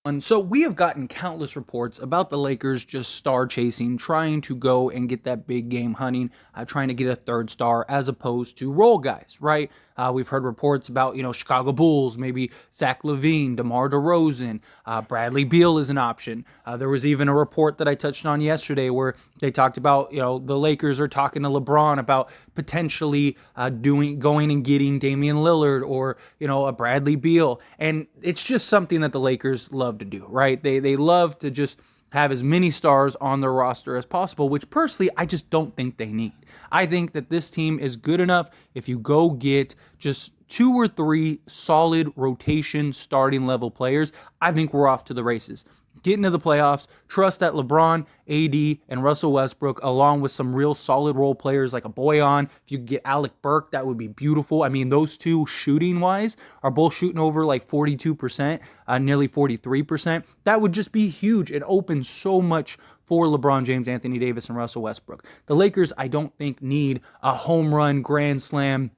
And so we have gotten countless reports about the Lakers just star chasing, trying to go and get that big game hunting, trying to get a third star as opposed to role guys, right? We've heard reports about, Chicago Bulls, maybe Zach Lavine, DeMar DeRozan, Bradley Beal is an option. There was even a report that I touched on yesterday where they talked about, the Lakers are talking to LeBron about potentially going and getting Damian Lillard or, a Bradley Beal. And it's just something that the Lakers love to do, right? They love to just have as many stars on their roster as possible, which personally, I just don't think they need. I think that this team is good enough if you go get just 2 or 3 solid rotation starting level players. I think we're off to the races. Get into the playoffs, trust that LeBron, AD, and Russell Westbrook, along with some real solid role players like a Boyan. If you could get Alec Burke, that would be beautiful. I mean, those two shooting-wise are both shooting over like 42%, nearly 43%. That would just be huge. It opens so much for LeBron James, Anthony Davis, and Russell Westbrook. The Lakers, I don't think, need a home run, grand slam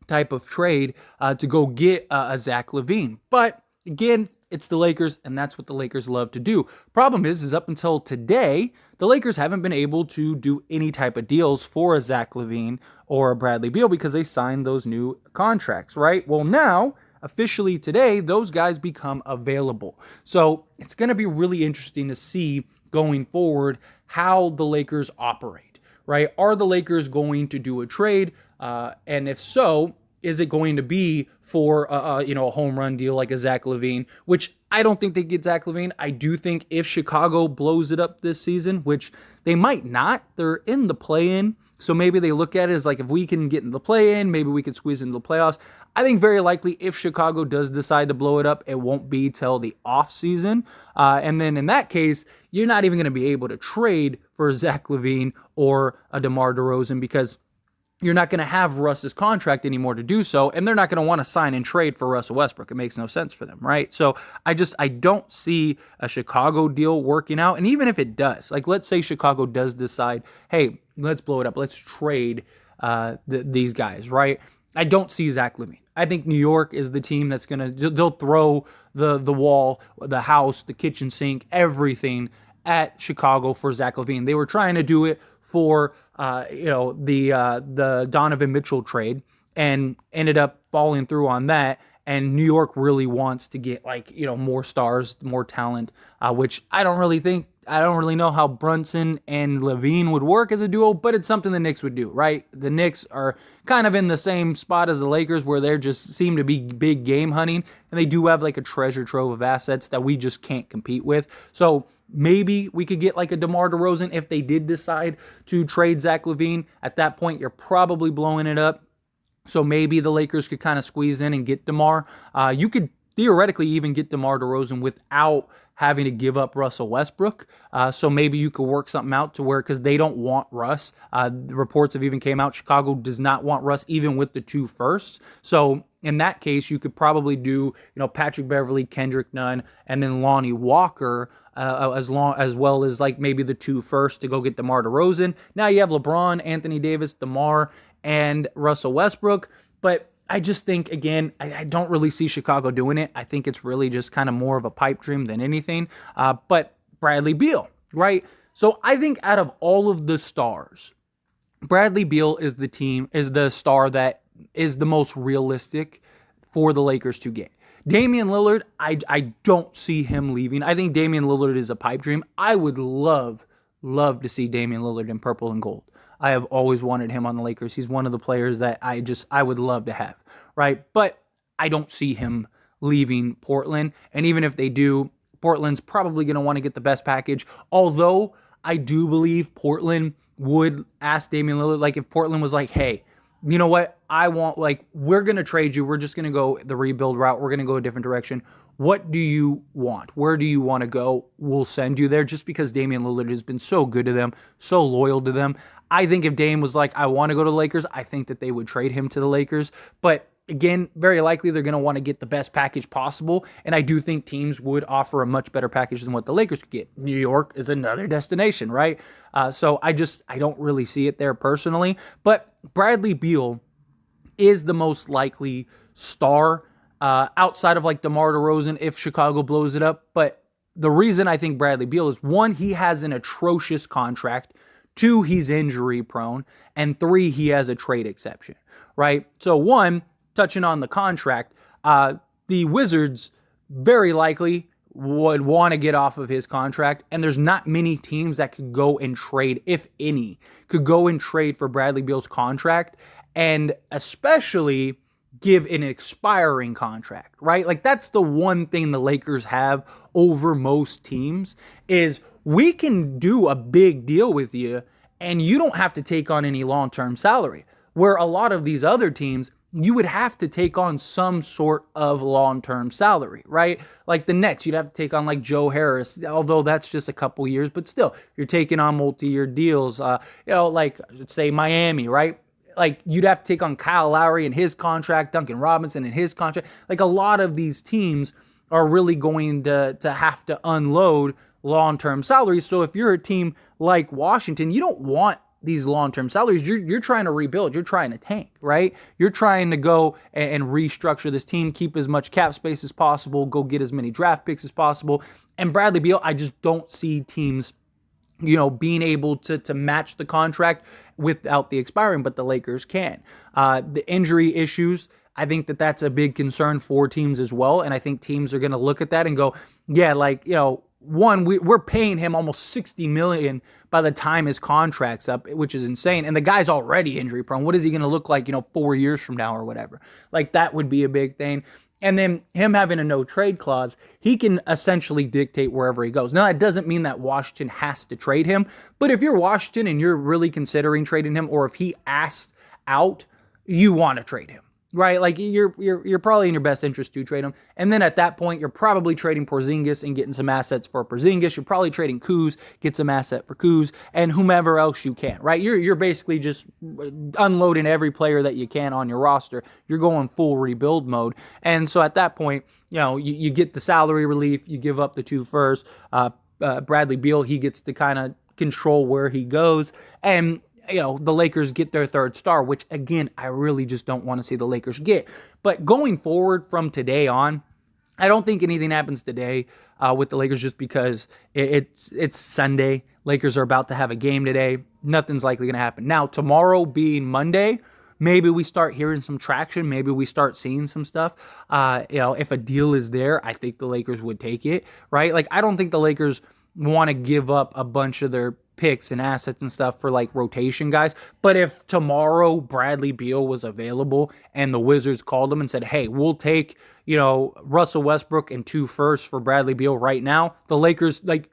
type of trade to go get a Zach Lavine. But again, it's the Lakers, and that's what the Lakers love to do. Problem is up until today, the Lakers haven't been able to do any type of deals for a Zach Lavine or a Bradley Beal because they signed those new contracts, right? Well, now, officially today, those guys become available. So it's going to be really interesting to see going forward how the Lakers operate, right? Are the Lakers going to do a trade? And if so, is it going to be for a home run deal like a Zach Lavine, which I don't think they get Zach Lavine. I do think if Chicago blows it up this season, which they might not, they're in the play-in, so maybe they look at it as like, if we can get in the play-in, maybe we can squeeze into the playoffs. I think very likely if Chicago does decide to blow it up, it won't be till the offseason. And then in that case, you're not even going to be able to trade for Zach Lavine or a DeMar DeRozan because you're not going to have Russ's contract anymore to do so, and they're not going to want to sign and trade for Russell Westbrook. It makes no sense for them, right? So I don't see a Chicago deal working out. And even if it does, like let's say Chicago does decide, hey, let's blow it up, let's trade these guys, right? I don't see Zach Lavine. I think New York is the team that's going to, they'll throw the wall, the house, the kitchen sink, everything at Chicago for Zach Lavine. They were trying to do it for the Donovan Mitchell trade and ended up falling through on that. And New York really wants to get more stars, more talent, which I don't really know how Brunson and Lavine would work as a duo, but it's something the Knicks would do, right? The Knicks are kind of in the same spot as the Lakers where they just seem to be big game hunting, and they do have like a treasure trove of assets that we just can't compete with. So maybe we could get like a DeMar DeRozan if they did decide to trade Zach Lavine. At that point, you're probably blowing it up. So maybe the Lakers could kind of squeeze in and get DeMar. You could theoretically even get DeMar DeRozan without having to give up Russell Westbrook. So maybe you could work something out to where, because they don't want Russ. The reports have even came out, Chicago does not want Russ even with the 2 firsts. So in that case, you could probably do, Patrick Beverley, Kendrick Nunn, and then Lonnie Walker, as well as like maybe the 2 firsts to go get DeMar DeRozan. Now you have LeBron, Anthony Davis, DeMar, and Russell Westbrook. But I just think, again, I don't really see Chicago doing it. I think it's really just kind of more of a pipe dream than anything. But Bradley Beal, right? So I think out of all of the stars, Bradley Beal is the star that is the most realistic for the Lakers to get. Damian Lillard, I don't see him leaving. I think Damian Lillard is a pipe dream. I would love to see Damian Lillard in purple and gold. I have always wanted him on the Lakers. He's one of the players that I would love to have, right? But I don't see him leaving Portland. And even if they do, Portland's probably going to want to get the best package. Although I do believe Portland would ask Damian Lillard, like if Portland was like, hey, you know what? We're going to trade you. We're just going to go the rebuild route. We're going to go a different direction. What do you want? Where do you want to go? We'll send you there, just because Damian Lillard has been so good to them, so loyal to them. I think if Dame was like, I want to go to the Lakers, I think that they would trade him to the Lakers. But again, very likely they're going to want to get the best package possible. And I do think teams would offer a much better package than what the Lakers could get. New York is another destination, right? So I don't really see it there personally. But Bradley Beal is the most likely star outside of like DeMar DeRozan if Chicago blows it up. But the reason I think Bradley Beal is, one, he has an atrocious contract. Two, he's injury prone. And three, he has a trade exception, right? So one, touching on the contract, the Wizards very likely would want to get off of his contract, and there's not many teams that could go and trade, if any, could go and trade for Bradley Beal's contract, and especially give an expiring contract, right? Like, that's the one thing the Lakers have over most teams is we can do a big deal with you and you don't have to take on any long-term salary, where a lot of these other teams, you would have to take on some sort of long-term salary, right? Like the Nets, you'd have to take on like Joe Harris, although that's just a couple years, but still, you're taking on multi-year deals. Like say Miami, right? Like you'd have to take on Kyle Lowry and his contract, Duncan Robinson and his contract. Like a lot of these teams are really going to have to unload long-term salaries. So if you're a team like Washington, you don't want these long-term salaries. You're trying to rebuild. You're trying to tank, right? You're trying to go and restructure this team, keep as much cap space as possible, go get as many draft picks as possible. And Bradley Beal, I just don't see teams, being able to match the contract without the expiring, but the Lakers can. The injury issues, I think that's a big concern for teams as well. And I think teams are going to look at that and go, yeah, one, we're paying him almost $60 million by the time his contract's up, which is insane. And the guy's already injury prone. What is he going to look like, 4 years from now or whatever? Like, that would be a big thing. And then him having a no trade clause, he can essentially dictate wherever he goes. Now, that doesn't mean that Washington has to trade him, but if you're Washington and you're really considering trading him, or if he asked out, you want to trade him. Right, like you're probably in your best interest to trade him, and then at that point you're probably trading Porzingis and getting some assets for Porzingis. You're probably trading Kuz, get some asset for Kuz, and whomever else you can. Right, you're basically just unloading every player that you can on your roster. You're going full rebuild mode, and so at that point, you get the salary relief. You give up the 2 firsts. Bradley Beal, he gets to kind of control where he goes, and the Lakers get their 3rd star, which, again, I really just don't want to see the Lakers get. But going forward from today on, I don't think anything happens today with the Lakers just because it's Sunday. Lakers are about to have a game today. Nothing's likely going to happen. Now, tomorrow being Monday, maybe we start hearing some traction. Maybe we start seeing some stuff. If a deal is there, I think the Lakers would take it, right? Like, I don't think the Lakers want to give up a bunch of their picks and assets and stuff for like rotation guys. But if tomorrow Bradley Beal was available and the Wizards called him and said, hey, we'll take, Russell Westbrook and 2 firsts for Bradley Beal right now, the Lakers, like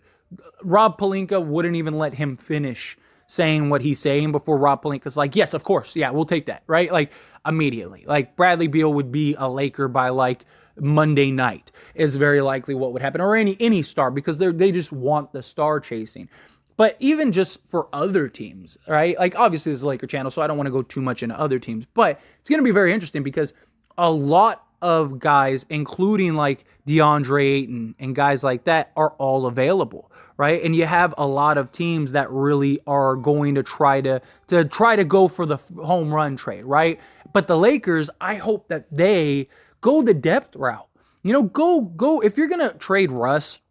Rob Pelinka wouldn't even let him finish saying what he's saying before Rob Pelinka's like, yes, of course. Yeah, we'll take that. Right. Like immediately, like Bradley Beal would be a Laker by like Monday night is very likely what would happen, or any star, because they just want the star chasing. But even just for other teams, right? Like, obviously, this is a Laker channel, so I don't want to go too much into other teams. But it's going to be very interesting because a lot of guys, including like DeAndre Ayton and guys like that, are all available, right? And you have a lot of teams that really are going to try to go for the home run trade, right? But the Lakers, I hope that they go the depth route. Go if you're going to trade Russ,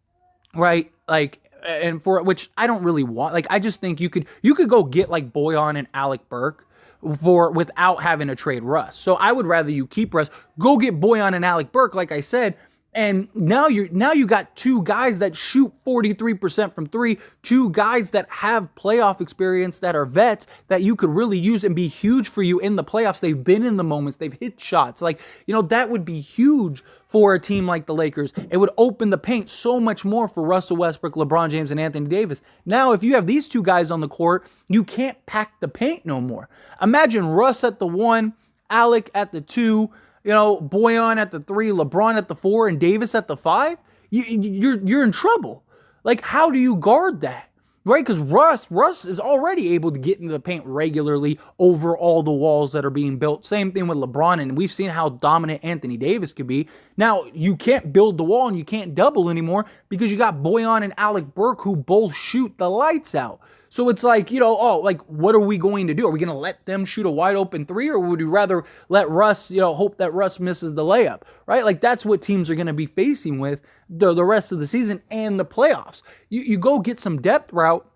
right? Like, and for which I don't really want. Like, I just think you could go get like Boyan and Alec Burke without having to trade Russ. So I would rather you keep Russ, go get Boyan and Alec Burke, like I said. And now you got 2 guys that shoot 43% from 3, 2 guys that have playoff experience, that are vets, that you could really use and be huge for you in the playoffs. They've been in the moments, they've hit shots. Like, that would be huge for a team like the Lakers. It would open the paint so much more for Russell Westbrook, LeBron James, and Anthony Davis. Now, if you have these 2 guys on the court, you can't pack the paint no more. Imagine Russ at the 1, Alec at the 2, Boyan at the 3, LeBron at the 4, and Davis at the 5, you're in trouble. Like, how do you guard that? Right? Because Russ is already able to get into the paint regularly over all the walls that are being built. Same thing with LeBron, and we've seen how dominant Anthony Davis could be. Now, you can't build the wall and you can't double anymore because you got Boyan and Alec Burke who both shoot the lights out. So it's like, oh, like, what are we going to do? Are we going to let them shoot a wide open three, or would we rather let Russ, hope that Russ misses the layup, right? Like, that's what teams are going to be facing with the rest of the season and the playoffs. You go get some depth route.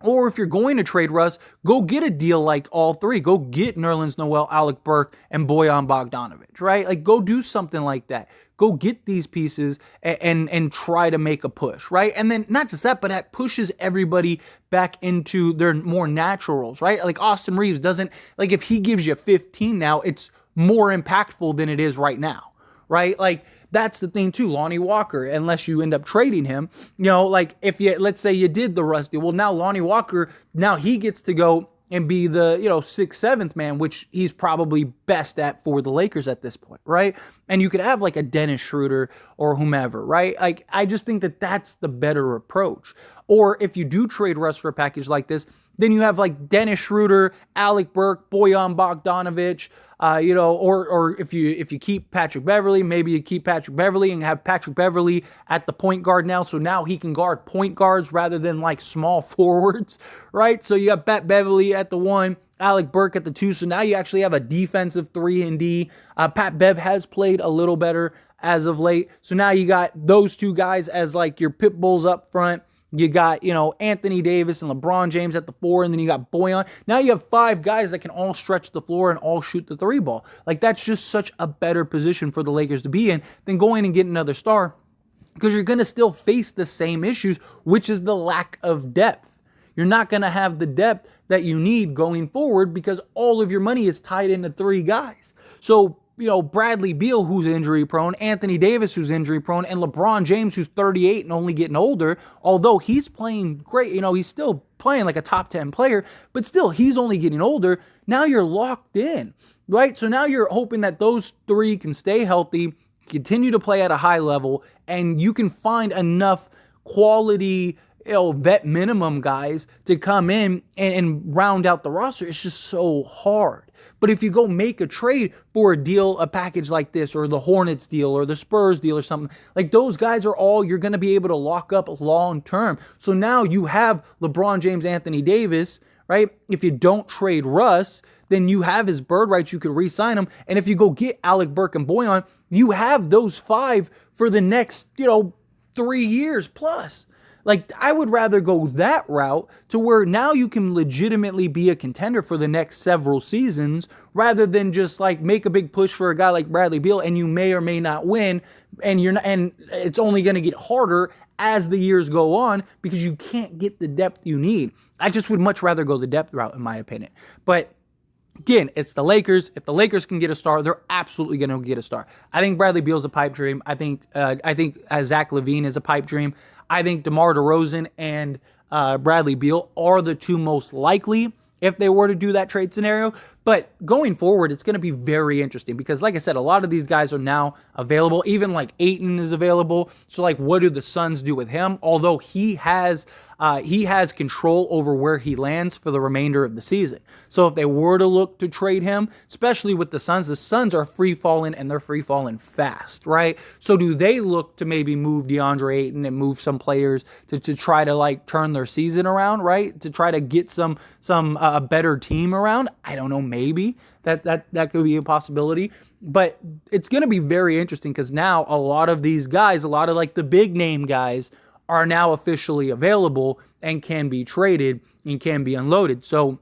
Or if you're going to trade Russ, go get a deal like all three. Go get Nerlens Noel, Alec Burke, and Bojan Bogdanovic, right? Like, go do something like that. Go get these pieces and try to make a push, right? And then not just that, but that pushes everybody back into their more natural roles, right? Like Austin Reeves doesn't, like if he gives you 15 now, it's more impactful than it is right now, right? Like, that's the thing too. Lonnie Walker, unless you end up trading him, like if let's say you did the Russ deal, well, now Lonnie Walker, now he gets to go and be the, 6th, 7th man, which he's probably best at for the Lakers at this point, right? And you could have like a Dennis Schroeder or whomever, right? Like, I just think that that's the better approach. Or if you do trade Russ for a package like this, then you have like Dennis Schroeder, Alec Burke, Bojan Bogdanovic, or if you keep Patrick Beverley, maybe you keep Patrick Beverley and have Patrick Beverley at the point guard now. So now he can guard point guards rather than like small forwards, right? So you got Pat Beverley at the 1, Alec Burke at the 2. So now you actually have a defensive 3 and D. Pat Bev has played a little better as of late. So now you got those 2 guys as like your pit bulls up front. You got, Anthony Davis and LeBron James at the 4, and then you got Bojan. Now you have 5 guys that can all stretch the floor and all shoot the 3 ball. Like, that's just such a better position for the Lakers to be in than going and getting another star, because you're going to still face the same issues, which is the lack of depth. You're not going to have the depth that you need going forward because all of your money is tied into 3 guys. So, Bradley Beal, who's injury prone, Anthony Davis, who's injury prone, and LeBron James, who's 38 and only getting older, although he's playing great, he's still playing like a top 10 player, but still, he's only getting older. Now you're locked in, right? So now you're hoping that those 3 can stay healthy, continue to play at a high level, and you can find enough quality, vet minimum guys to come in and round out the roster. It's just so hard. But if you go make a trade for a deal, a package like this, or the Hornets deal, or the Spurs deal, or something, like those guys are all you're going to be able to lock up long term. So now you have LeBron James, Anthony Davis, right? If you don't trade Russ, then you have his bird rights. You could re-sign him. And if you go get Alec Burke and Bojan, you have those 5 for the next, 3 years plus. Like, I would rather go that route to where now you can legitimately be a contender for the next several seasons rather than just like make a big push for a guy like Bradley Beal and you may or may not win, and and it's only going to get harder as the years go on because you can't get the depth you need. I just would much rather go the depth route, in my opinion. But again, it's the Lakers. If the Lakers can get a star, they're absolutely going to get a star. I think Bradley Beal's a pipe dream. I think Zach Lavine is a pipe dream. I think DeMar DeRozan and Bradley Beal are the 2 most likely if they were to do that trade scenario. But going forward, it's going to be very interesting because, like I said, a lot of these guys are now available. Even like Ayton is available. So, like, what do the Suns do with him? Although he has control over where he lands for the remainder of the season. So if they were to look to trade him, especially with the Suns are free falling and they're free falling fast, right? So do they look to maybe move DeAndre Ayton and move some players to try to like turn their season around, right? To try to get some better team around? I don't know, maybe that could be a possibility. But it's going to be very interesting because now a lot of these guys, a lot of like the big name guys, are now officially available and can be traded and can be unloaded. So,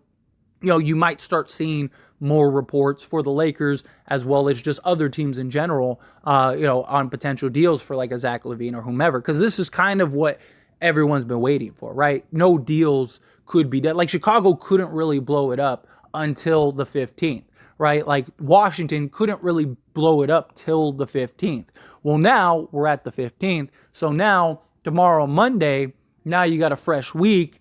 you might start seeing more reports for the Lakers as well as just other teams in general, on potential deals for like a Zach Lavine or whomever, because this is kind of what everyone's been waiting for, right? No deals could be done. Like Chicago couldn't really blow it up until the 15th, right? Like Washington couldn't really blow it up till the 15th. Well, now we're at the 15th. So now tomorrow, Monday, now you got a fresh week.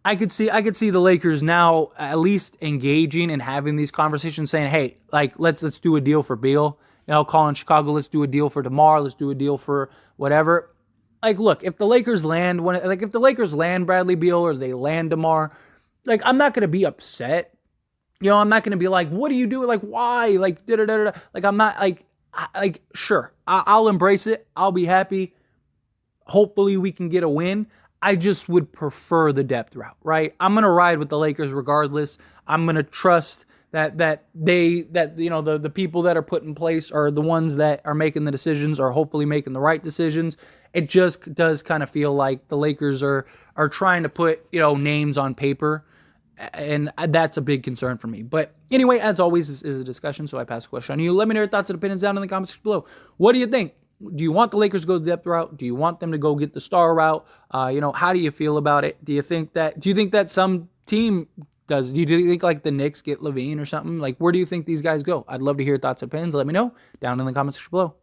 I could see the Lakers now at least engaging and having these conversations, saying, "Hey, like let's do a deal for Beal." Calling Chicago, let's do a deal for DeMar, let's do a deal for whatever. Like, look, if the Lakers land Bradley Beal or they land DeMar, like I'm not gonna be upset. I'm not gonna be like, "What are you doing? Like, why? Like, da da da da." Like, I'm not sure, I'll embrace it. I'll be happy. Hopefully we can get a win. I just would prefer the depth route, right? I'm going to ride with the Lakers regardless. I'm going to trust that the people that are put in place are the ones that are making the decisions, are hopefully making the right decisions. It just does kind of feel like the Lakers are trying to put, names on paper, and that's a big concern for me. But anyway, as always, this is a discussion, so I pass the question on to you. Let me know your thoughts and opinions down in the comments below. What do you think? Do you want the Lakers to go the depth route? Do you want them to go get the star route? How do you feel about it? Do you think that some team does? Do you think like the Knicks get Lavine or something? Like, where do you think these guys go? I'd love to hear your thoughts and opinions. Let me know down in the comments below.